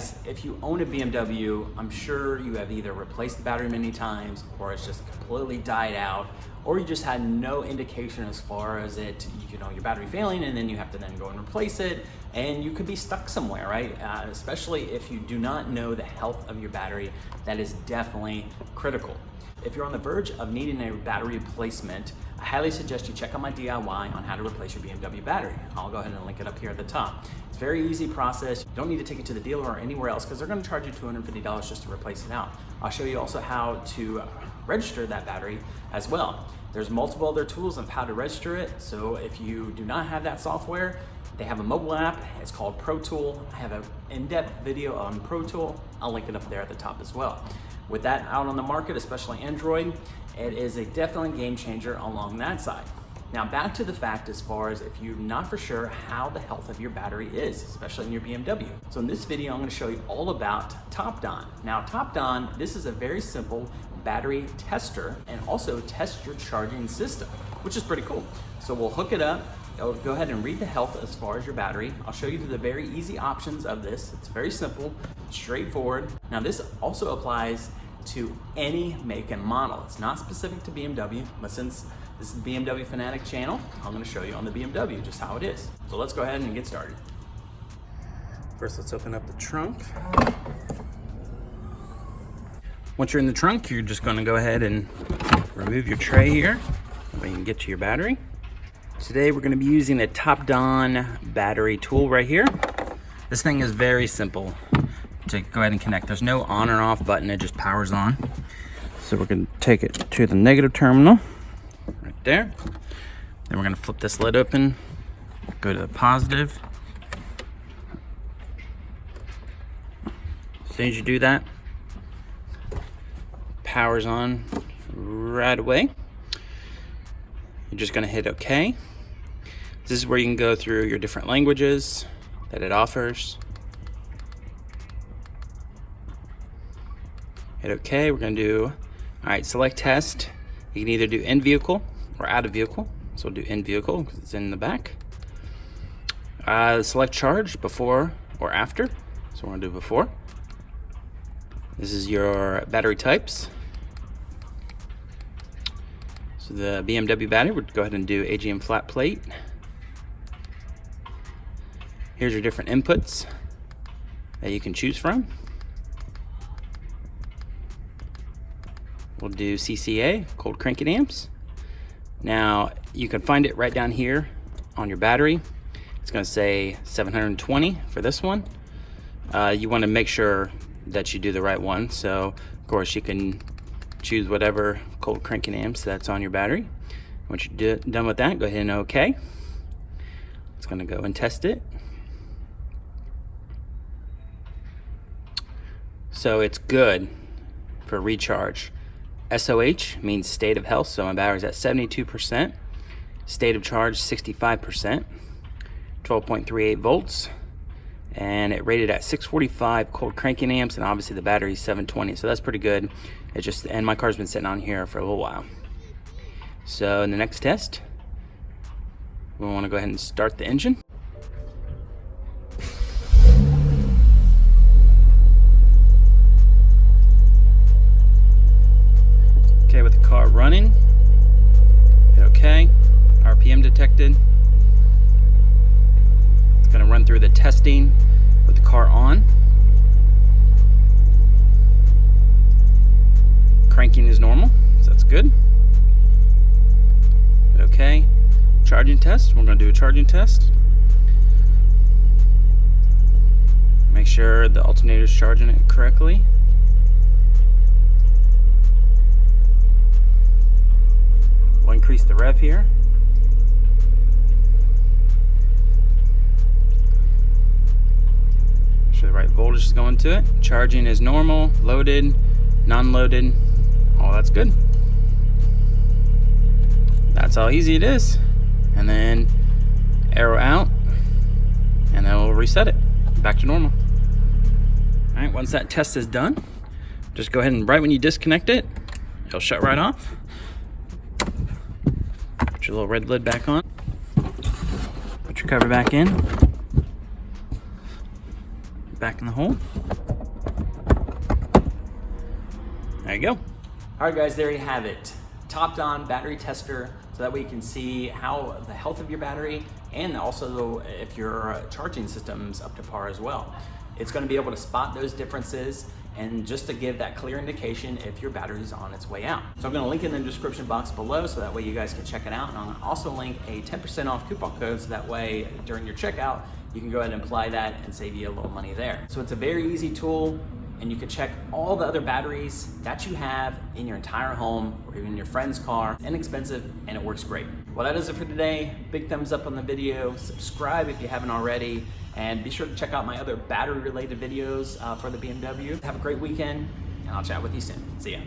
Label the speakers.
Speaker 1: guys, if you own a BMW, I'm sure you have either replaced the battery many times or it's just completely died out, or you just had no indication as far as it, your battery failing, and then you have to then go and replace it, and you could be stuck somewhere, right? Especially if you do not know the health of your battery, that is definitely critical. If you're on the verge of needing a battery replacement, I highly suggest you check out my DIY on how to replace your BMW battery. I'll go ahead and link it up here at the top. It's a very easy process. You don't need to take it to the dealer or anywhere else because they're going to charge you $250 just to replace it out. I'll show you also how to register that battery as well. There's multiple other tools of how to register it. So if you do not have that software, they have a mobile app. It's called Pro Tool. I have an in-depth video on Pro Tool. I'll link it up there at the top as well. With that out on the market, especially Android, it is a definitely game changer along that side. Now back to the fact as far as if you're not for sure how the health of your battery is, especially in your BMW. So in this video, I'm going to show you all about TopDon. Now TopDon, this is a very simple battery tester and also test your charging system, which is pretty cool. So we'll hook it up. I'll go ahead and read the health as far as your battery. I'll show you the very easy options of this. It's very simple, straightforward. Now this also applies to any make and model. It's not specific to BMW, but since this is the BMW Fanatic channel, I'm going to show you on the BMW just how it is. So let's go ahead and get started. First, let's open up the trunk. Once you're in the trunk, you're just going to go ahead and remove your tray here so you can get to your battery. Today we're going to be using a TopDon battery tool right here. This thing is very simple to go ahead and connect. There's no on or off button, it just powers on. So we're going to take it to the negative terminal right there. Then we're going to flip this lid open, go to the positive. As soon as you do that, powers on right away. You're just going to hit OK. This is where you can go through your different languages that it offers. Hit OK. We're going to do, all right, select test. You can either do in vehicle or out of vehicle. So we'll do in vehicle because it's in the back. Select charge before or after. So we're going to do before. This is your battery types. So the BMW battery, we'll go ahead and do AGM flat plate. Here's your different inputs that you can choose from. We'll do CCA, cold cranking amps. Now you can find it right down here on your battery. It's going to say 720 for this one. You want to make sure that you do the right one. So of course you can choose whatever cold cranking amps that's on your battery. Once you're done with that, go ahead and OK. It's going to go and test it. So it's good for recharge. SOH means state of health, so my battery's at 72%. State of charge 65%. 12.38 volts. And it rated at 645 cold cranking amps, and obviously the battery's 720, so that's pretty good. It just, and my car's been sitting on here for a little while. So in the next test, we want to go ahead and start the engine. Okay, with the car running, hit OK. RPM detected. It's going to run through the testing with the car on. Cranking is normal, so that's good. Hit OK. Charging test. We're going to do a charging test. Make sure the alternator is charging it correctly. We'll increase the rev here. Make sure the right voltage is going to it. Charging is normal, loaded, non-loaded. Oh, that's good. That's how easy it is. And then arrow out, and then we'll reset it back to normal. All right, once that test is done, just go ahead and right when you disconnect it, it'll shut right off. Put your little red lid back on. Put your cover back in. back in the hole. There you go. All right, guys, there you have it. Topped on battery tester, so that way you can see how the health of your battery and also if your charging system's up to par as well. It's going to be able to spot those differences and just to give that clear indication if your battery is on its way out. So I'm going to link in the description box below so that way you guys can check it out. And I'll also link a 10% off coupon code so that way during your checkout you can go ahead and apply that and save you a little money there. So it's a very easy tool, and you can check all the other batteries that you have in your entire home or even your friend's car. Inexpensive, and it works great. Well, that is it for today. Big thumbs up on the video, subscribe if you haven't already, and be sure to check out my other battery related videos for the BMW. Have a great weekend, and I'll chat with you soon. See ya.